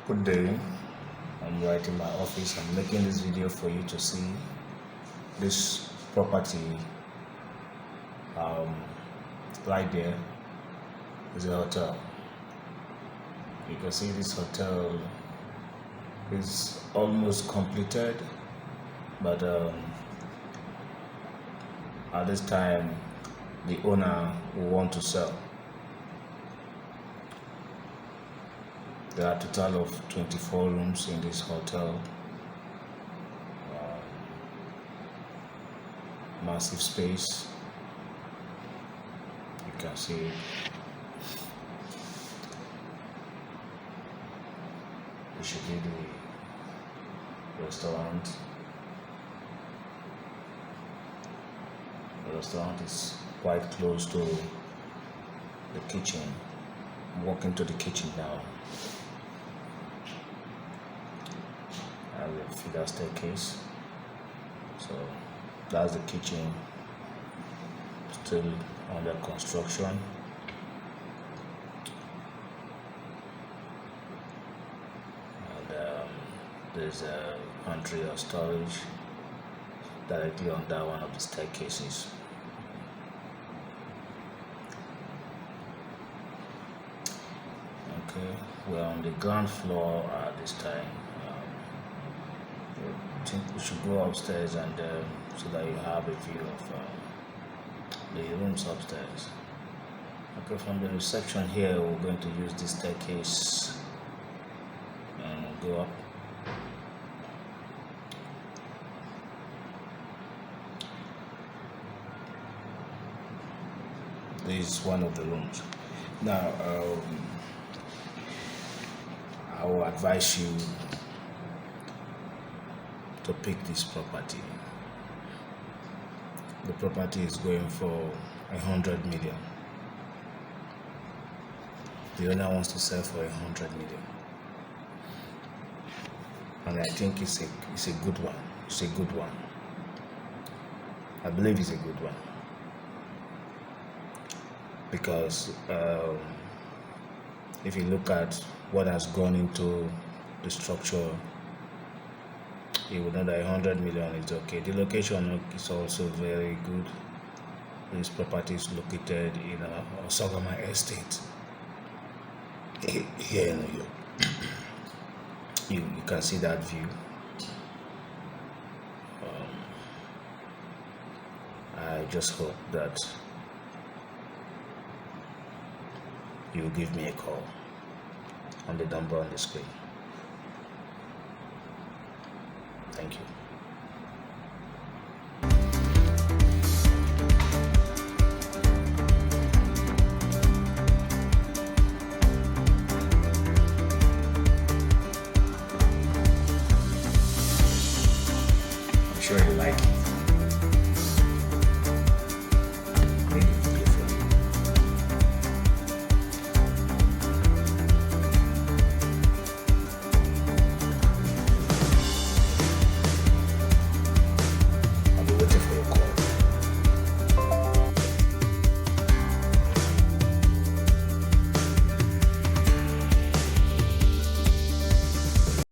Good day. I'm right in my office. I'm making this video for you to see this property. Right there is a hotel. You can see this hotel is almost completed, but at this time the owner will want to sell. There are a total of 24 rooms in this hotel. Massive space. You can see it. This should be the restaurant. The restaurant is quite close to the kitchen. I'm walking to the kitchen now. I have a feeder staircase. So that's the kitchen, still under construction. And there's a pantry or storage directly under one of the staircases. Okay, we're on the ground floor at this time. I think we should go upstairs and so that you have a view of the rooms upstairs. Okay, from the reception here, we're going to use this staircase and go up. This is one of the rooms. Now, I will advise you to pick this property. The property is going for 100 million. The owner wants to sell for 100 million, and I think it's a good one. It's a good one. I believe it's a good one because if you look at what has gone into the structure, you would know that 100 million is okay. The location is also very good. This property is located in Osongoma Estate here in New York. You can see that view. I just hope that you will give me a call on the number on the screen.